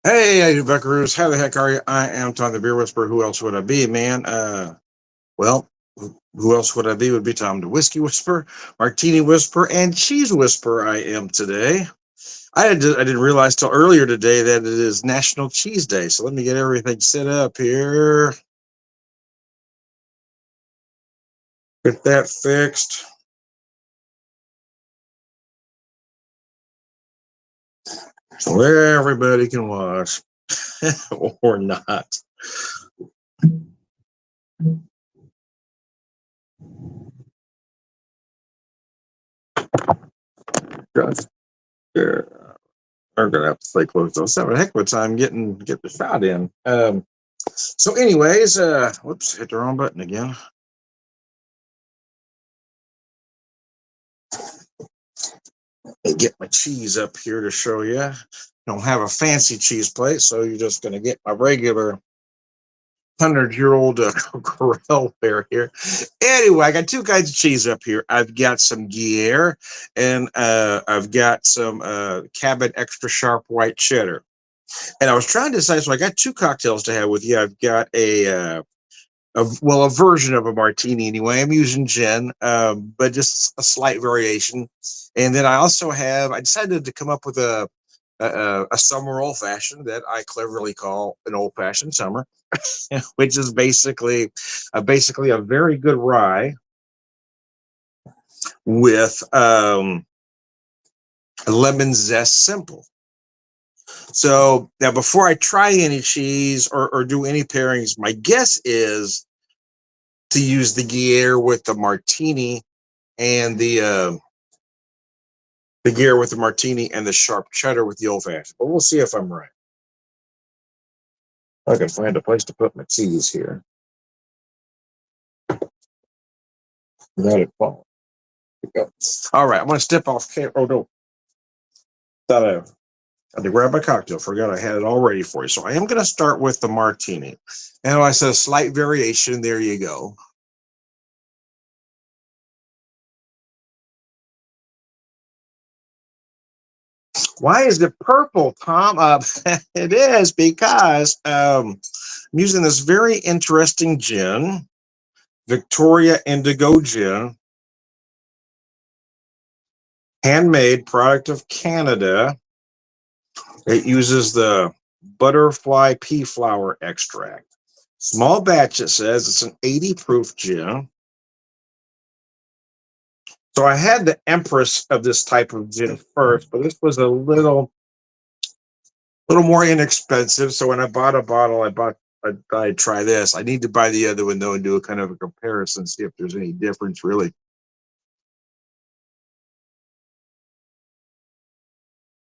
Hey, how you buckaroos? How the heck are you? I am Tom the Beer Whisperer. Who else would I be, man? Well, who else would I be? Would be Tom the Whiskey Whisperer, Martini Whisperer, and Cheese Whisperer. I am today. I didn't realize till earlier today that it is National Cheese Day. So let me get everything set up here. Get that fixed. So everybody can watch or not. Just, yeah, I'm gonna have to stay close. Though. Having a heck of a time get the shot in. So, anyways, whoops, hit the wrong button again. And get my cheese up here to show you. I don't have a fancy cheese plate, so you're just gonna get my regular 100-year-old Corral fare here. Anyway, I got two kinds of cheese up here. I've got some Gruyere, and I've got some Cabot extra sharp white cheddar. And I was trying to decide, so I got two cocktails to have with you. I've got a version of a martini anyway. I'm using gin, but just a slight variation. And then I decided to come up with a summer old fashioned that I cleverly call an old fashioned summer, which is basically a very good rye with a lemon zest simple. So now, before I try any cheese or do any pairings, my guess is to use the Gruyere with the martini and the Gruyere with the martini and the sharp cheddar with the old fashioned. But we'll see if I'm right. I can find a place to put my cheese here without it falling. Go. All right, I'm going to step off camera. Oh no, thought I had to grab my cocktail. Forgot I had it all ready for you. So I am going to start with the martini. And I said a slight variation. There you go. Why is it purple, Tom? It is because I'm using this very interesting gin, Victoria Indigo Gin, handmade product of Canada. It uses the butterfly pea flower extract. Small batch, it says. It's an 80 proof gin. So I had the Empress of this type of gin first, but this was a little more inexpensive. So when I bought a bottle, I'd try this. I need to buy the other one though and do a kind of a comparison, see if there's any difference really.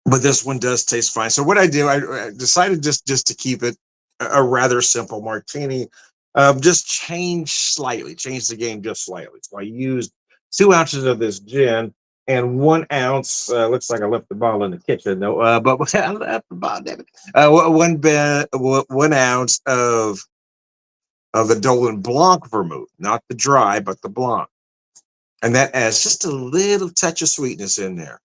But this one does taste fine. So what I decided just to keep it a rather simple martini. Just change the game just slightly. So I used 2 ounces of this gin and 1 ounce. Looks like I left the bottle in the kitchen though. But I left the bottle. Damn it. 1 ounce of the Dolan Blanc vermouth, not the dry, but the Blanc, and that adds just a little touch of sweetness in there.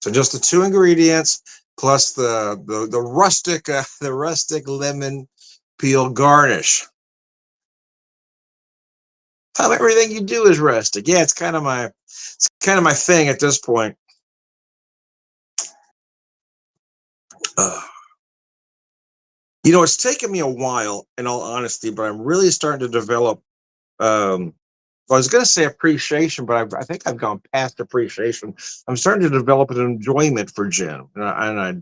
So just the two ingredients plus the rustic the rustic lemon peel garnish. Everything you do is rustic. Yeah, it's kind of my thing at this point. Uh, it's taken me a while, in all honesty, but I'm really starting to develop. Um, well, I was going to say appreciation, but I think I've gone past appreciation. I'm starting to develop an enjoyment for gin, and I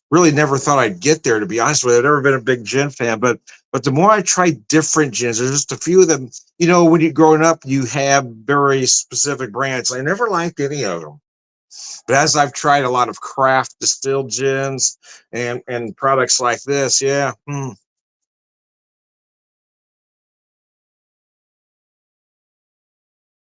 really never thought I'd get there, to be honest with you. I've never been a big gin fan, but the more I try different gins, there's just a few of them. When you're growing up, you have very specific brands. I never liked any of them. But as I've tried a lot of craft distilled gins and products like this, yeah, and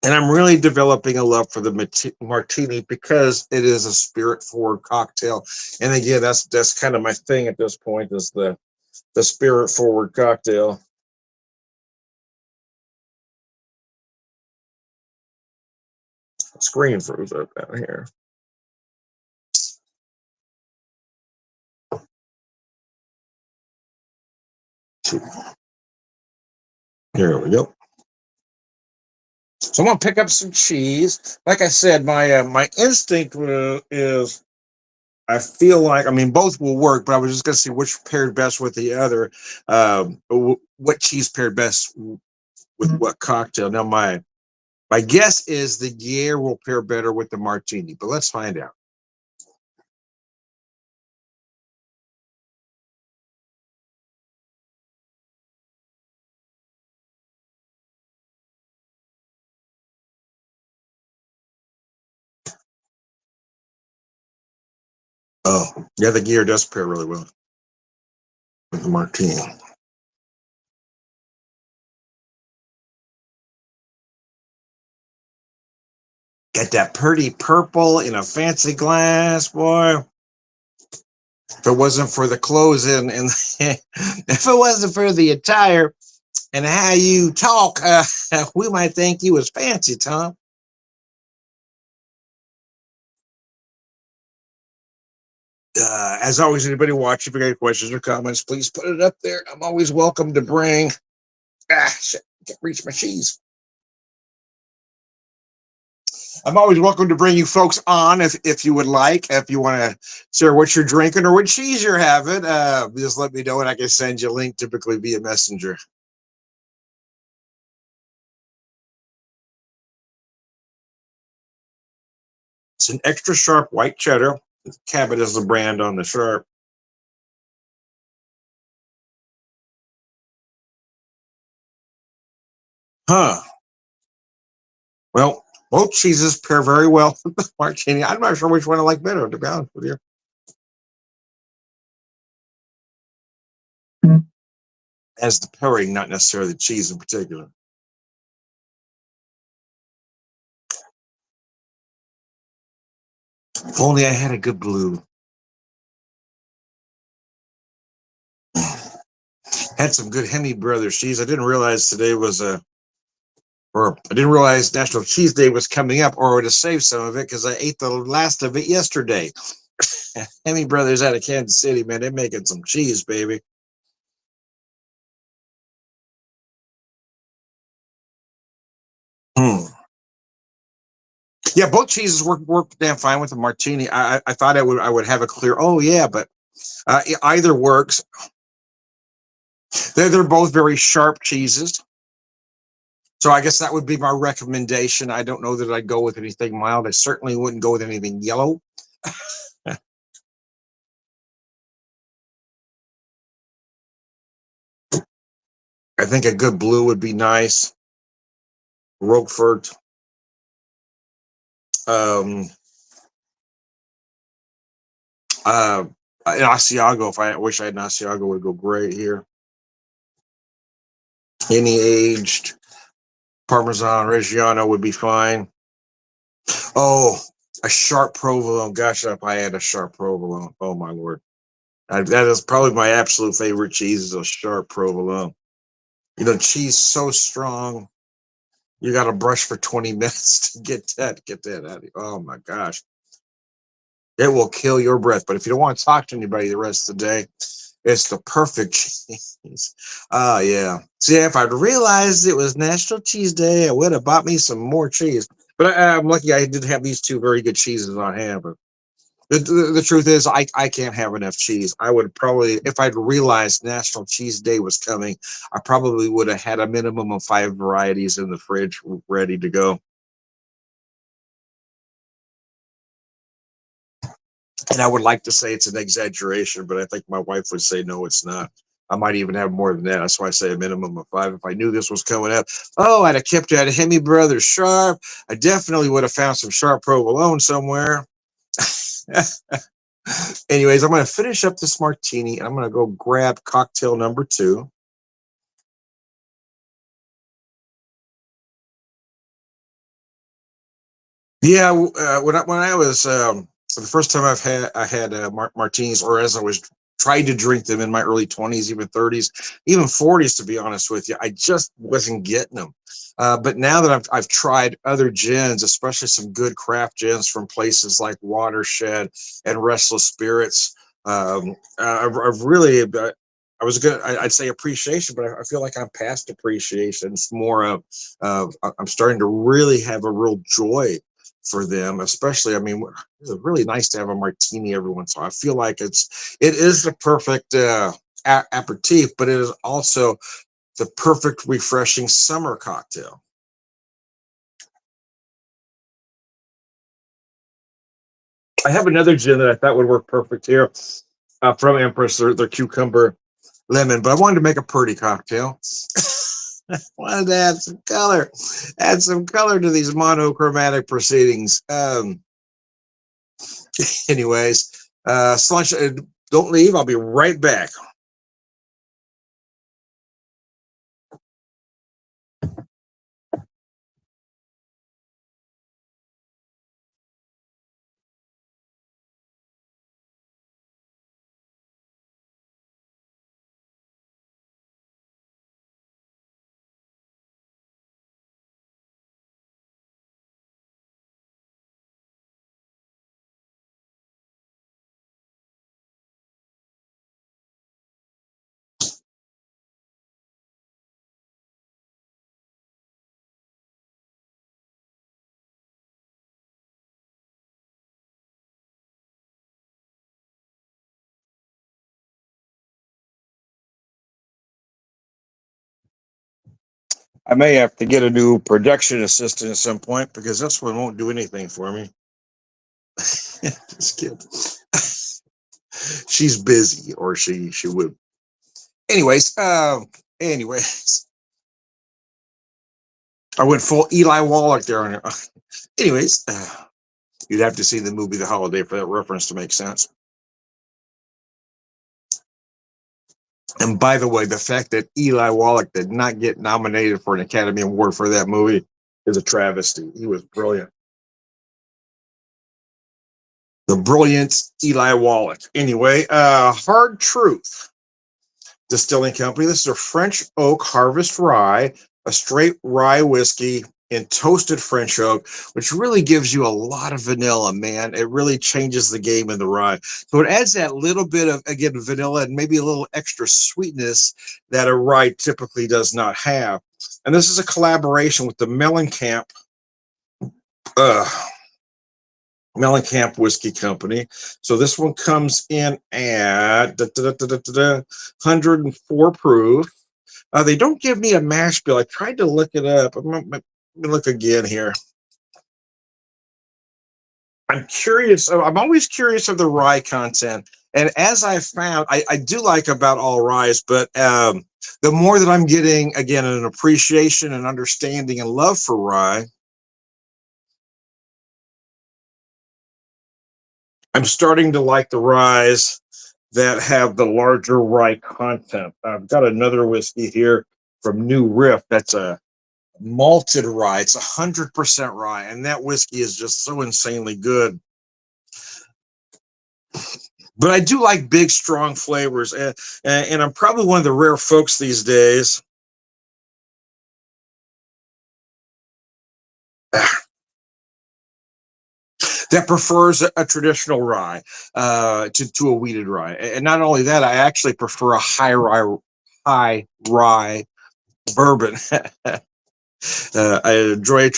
I'm really developing a love for the martini because it is a spirit forward cocktail. And again, that's kind of my thing at this point is the spirit forward cocktail. Screen froze up down here. Here we go. So I'm gonna pick up some cheese. Like I said, my instinct is I feel like, I mean, both will work, but I was just gonna see which paired best with the other. What cheese paired best with what cocktail? Now my guess is the Gruyere will pair better with the Martini, but let's find out. Oh, yeah, the Gruyere does pair really well with the Martini. Get that pretty purple in a fancy glass, boy. If it wasn't for the clothes and if it wasn't for the attire and how you talk, we might think you was fancy, Tom. As always, anybody watching, if you got any questions or comments, please put it up there. I'm always welcome to bring. Shit, can't reach my cheese. I'm always welcome to bring you folks on if you would like. If you want to share what you're drinking or what cheese you're having, just let me know and I can send you a link, typically via Messenger. It's an extra sharp white cheddar. Cabot is the brand on the sharp. Huh. Well, both cheeses pair very well with the Martini. I'm not sure which one I like better, to be honest with you. As the pairing, not necessarily the cheese in particular. If only I had a good blue. Had some good Hemi Brothers cheese. I didn't realize today was or I didn't realize National Cheese Day was coming up, or I would have saved some of it because I ate the last of it yesterday. Hemi Brothers out of Kansas City, man, they're making some cheese, baby. Hmm. Yeah, both cheeses work damn fine with the Martini. I thought I would have a clear. Oh yeah, but either works. They're both very sharp cheeses. So I guess that would be my recommendation. I don't know that I'd go with anything mild. I certainly wouldn't go with anything yellow. I think a good blue would be nice. Roquefort. Um, uh, an Asiago. If I wish I had an Asiago, would go great here. Any aged Parmesan Reggiano would be fine. Oh, a sharp provolone. Gosh, if I had a sharp provolone. Oh my lord. That is probably my absolute favorite cheese is a sharp provolone. Cheese so strong. You got to brush for 20 minutes to get that out of you. Oh my gosh. It will kill your breath. But if you don't want to talk to anybody the rest of the day, it's the perfect cheese. Oh yeah. See, if I'd realized it was National Cheese Day, I would have bought me some more cheese. But I'm lucky I did have these two very good cheeses on hand. But the truth is, I can't have enough cheese. I would probably, if I'd realized National Cheese Day was coming, I probably would have had a minimum of 5 varieties in the fridge ready to go. And I would like to say it's an exaggeration, but I think my wife would say, no, it's not. I might even have more than that. That's why I say a minimum of 5. If I knew this was coming up, oh, I'd have kept it at Hemi Brothers Sharp. I definitely would have found some sharp provolone somewhere. Anyways, I'm going to finish up this martini and I'm going to go grab cocktail number 2. Yeah, when I was the first time I had martinis, or as I was tried to drink them in my early 20s, even 30s, even 40s, to be honest with you, I just wasn't getting them. But now that I've tried other gins, especially some good craft gins from places like Watershed and Restless Spirits, I've really I was good. I'd say appreciation, but I feel like I'm past appreciation. It's more of I'm starting to really have a real joy for them, especially. I mean, it's really nice to have a martini every once in a while. I feel like it is the perfect aperitif, but it is also the perfect refreshing summer cocktail. I have another gin that I thought would work perfect here from Empress, their cucumber lemon, but I wanted to make a pretty cocktail. Wanted to add some color to these monochromatic proceedings. Anyways, Slush, don't leave. I'll be right back. I may have to get a new production assistant at some point because this one won't do anything for me. Just kidding. She's busy, or she would. Anyways, anyways, I went full Eli Wallach there. Anyways, you'd have to see the movie The Holiday for that reference to make sense. And by the way, the fact that Eli Wallach did not get nominated for an Academy Award for that movie is a travesty. He was brilliant. The brilliant Eli Wallach. Anyway, Hard Truth Distilling Company. This is a French oak harvest rye, a straight rye whiskey in toasted French oak, which really gives you a lot of vanilla, man. It really changes the game in the rye. So it adds that little bit of, again, vanilla and maybe a little extra sweetness that a rye typically does not have. And this is a collaboration with the Mellencamp uh, Mellencamp Whiskey Company. So this one comes in at 104 proof. They don't give me a mash bill. I tried to look it up. Let me look again here. I'm curious. I'm always curious of the rye content. And as I found, I do like about all ryes, but the more that I'm getting, again, an appreciation and understanding and love for rye, I'm starting to like the ryes that have the larger rye content. I've got another whiskey here from New Riff that's a malted rye. It's 100% rye, and that whiskey is just so insanely good. But I do like big, strong flavors, and I'm probably one of the rare folks these days that prefers a traditional rye to a wheated rye. And not only that, I actually prefer a high rye bourbon. I enjoy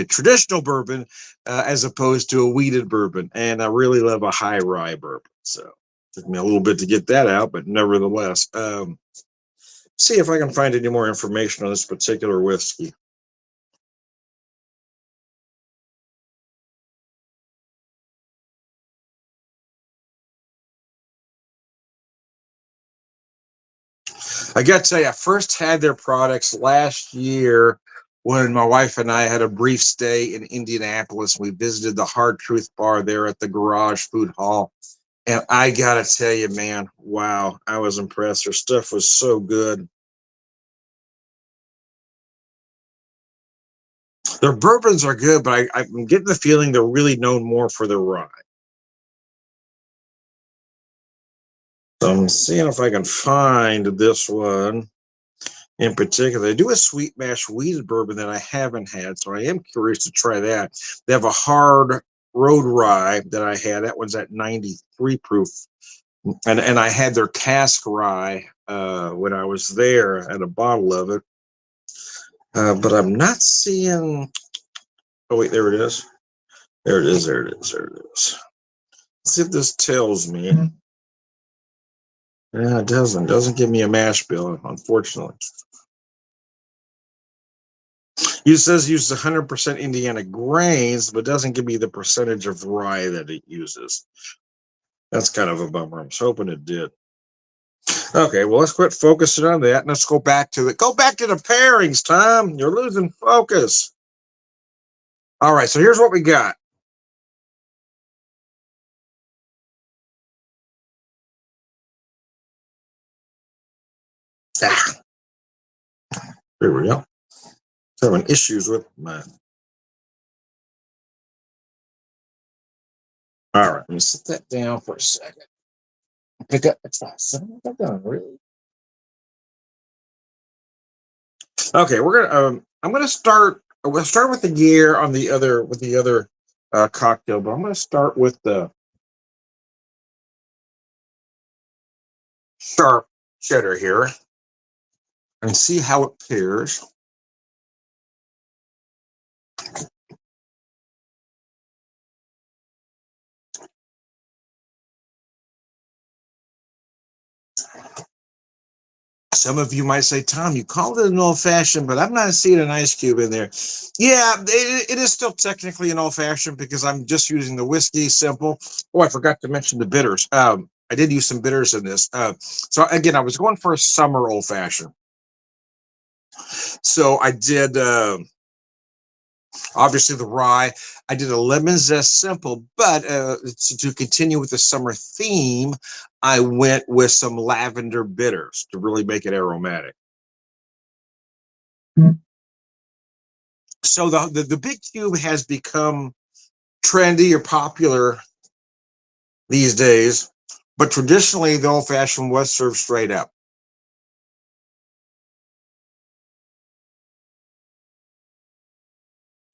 a traditional bourbon as opposed to a wheated bourbon, and I really love a high rye bourbon. So it took me a little bit to get that out, but nevertheless, see if I can find any more information on this particular whiskey. I got to tell you, I first had their products last year when my wife and I had a brief stay in Indianapolis. We visited the Hard Truth Bar there at the Garage Food Hall. And I got to tell you, man, wow, I was impressed. Their stuff was so good. Their bourbons are good, but I'm getting the feeling they're really known more for their rye. So I'm seeing if I can find this one in particular. They do a sweet mash wheated bourbon that I haven't had, so I am curious to try that. They have a hard road rye that I had. That one's at 93 proof. And I had their cask rye when I was there, at a bottle of it. But I'm not seeing. Oh wait, there it is. There it is. There it is. There it is. Let's see if this tells me. Yeah, it doesn't. Doesn't give me a mash bill, unfortunately. It says uses 100% Indiana grains, but doesn't give me the percentage of rye that it uses. That's kind of a bummer. I was hoping it did. Okay, well, let's quit focusing on that. And let's go back to the pairings, Tom. You're losing focus. All right, so here's what we got. Ah, there we go. Having issues with my. All right, let me sit that down for a second. Pick up the class. Really? Okay, we're gonna. I'm gonna start. We'll start with the gear on the other cocktail, but I'm gonna start with the sharp cheddar here and see how it pairs. Some of you might say, Tom, you called it an old fashioned, but I'm not seeing an ice cube in there. Yeah, it is still technically an old fashioned because I'm just using the whiskey simple. Oh, I forgot to mention the bitters. I did use some bitters in this. So again, I was going for a summer old fashioned. So I did obviously the rye. I did a lemon zest simple, but to continue with the summer theme, I went with some lavender bitters to really make it aromatic. So the big cube has become trendy or popular these days, but traditionally the old fashioned was served straight up.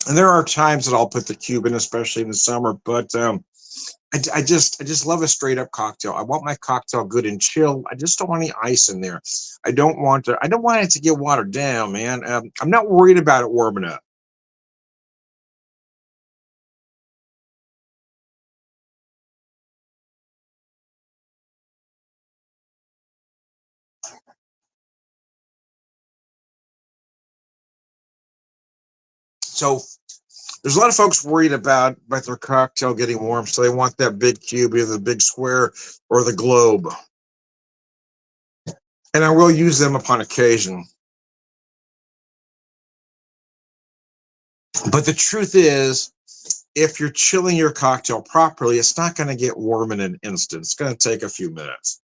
And there are times that I'll put the cube in, especially in the summer, but I just love a straight up cocktail. I want my cocktail good and chill. I just don't want any ice in there. I don't want it to get watered down, man. I'm not worried about it warming up. So there's a lot of folks worried about their cocktail getting warm, so they want that big cube, either the big square or the globe. And I will use them upon occasion. But the truth is, if you're chilling your cocktail properly, it's not going to get warm in an instant. It's going to take a few minutes.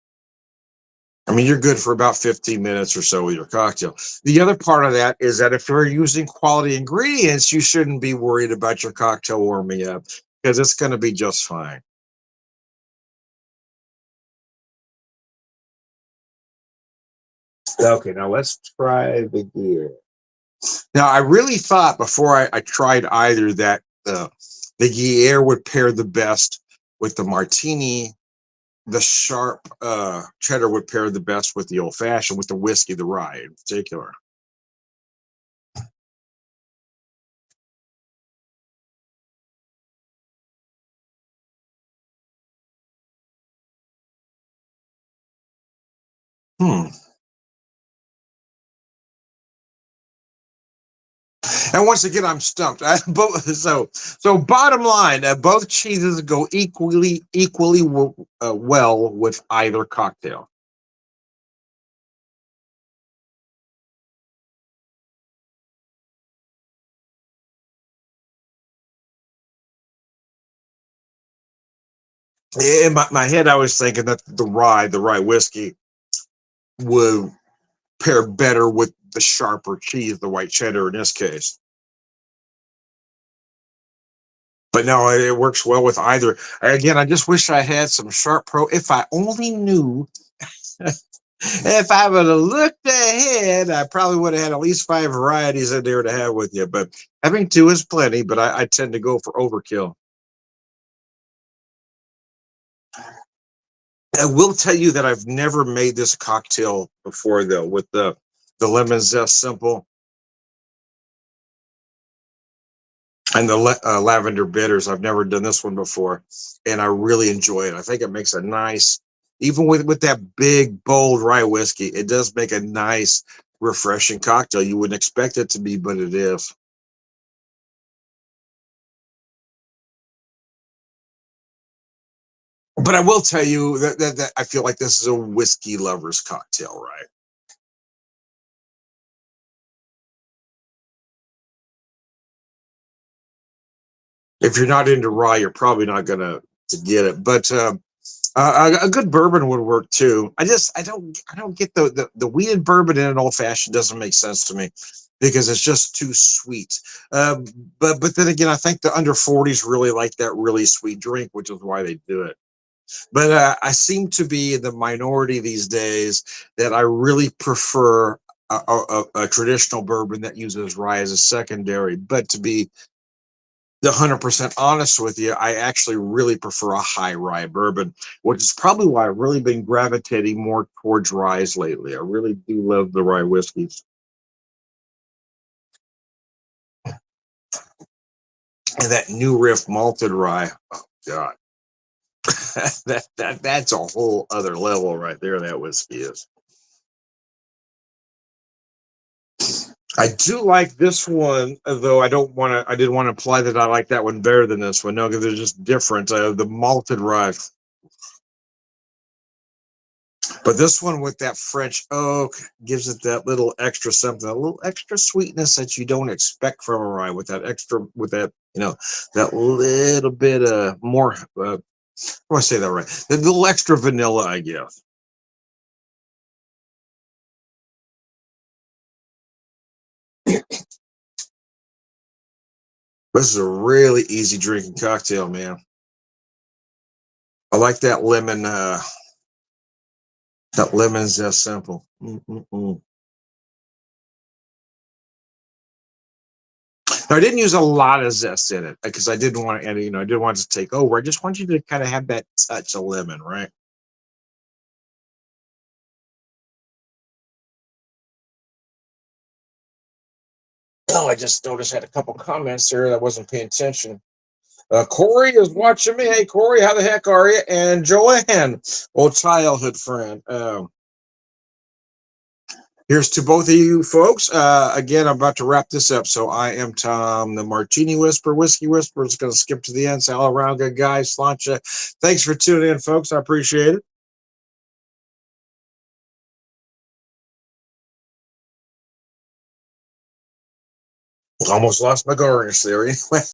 I mean, you're good for about 15 minutes or so with your cocktail. The other part of that is that if you're using quality ingredients, you shouldn't be worried about your cocktail warming up because it's going to be just fine. Okay, now let's try the gear. Now, I really thought before I tried either that the Guerre would pair the best with the martini. The sharp cheddar would pair the best with the old fashioned, with the whiskey, the rye in particular. Hmm. And once again, I'm stumped. So bottom line, both cheeses go equally well with either cocktail. In my head, I was thinking that the rye whiskey, would pair better with the sharper cheese, the white cheddar in this case. But no, it works well with either. Again, I just wish I had some Sharp Pro. If I only knew, if I would have looked ahead, I probably would have had at least 5 varieties in there to have with you. But having two is plenty, but I tend to go for overkill. I will tell you that I've never made this cocktail before, though, with the lemon zest simple and the lavender bitters. I've never done this one before, and I really enjoy it. I think it makes a nice, even with that big bold rye whiskey, it does make a nice, refreshing cocktail. You wouldn't expect it to be, but it is. But I will tell you that I feel like this is a whiskey lover's cocktail, right? If you're not into rye, you're probably not gonna to get it. But a good bourbon would work too. I don't get the wheated bourbon in an old fashioned doesn't make sense to me because it's just too sweet. Um, but then again, I think the under 40s really like that really sweet drink, which is why they do it. But I seem to be in the minority these days that I really prefer a traditional bourbon that uses rye as a secondary. But to be the 100% honest with you, I actually really prefer a high rye bourbon, which is probably why I've really been gravitating more towards ryes lately. I really do love the rye whiskeys. And that new riff malted rye, oh God, that's a whole other level right there. That whiskey is. I do like this one, though I don't want to. I didn't want to imply that I like that one better than this one. No, because they're just different. The malted rye, but this one with that French oak gives it that little extra something, a little extra sweetness that you don't expect from a rye. With that extra, with that that little bit more. I want to say that right. The little extra vanilla, I guess. This is a really easy drinking cocktail, man. I like that lemon. That lemon zest simple. Mm-mm-mm. Now, I didn't use a lot of zest in it because I didn't want to, and I didn't want it to take over. I just want you to kind of have that touch of lemon, right? Oh, I just noticed I had a couple comments there that I wasn't paying attention. Corey is watching me. Hey, Corey, how the heck are you? And Joanne, old childhood friend. Here's to both of you folks. Again, I'm about to wrap this up. So I am Tom, the Martini Whisper, Whiskey Whisper. Just going to skip to the end. Say all around good guys. Slancha. Thanks for tuning in, folks. I appreciate it. Almost lost my garnish there. Anyway.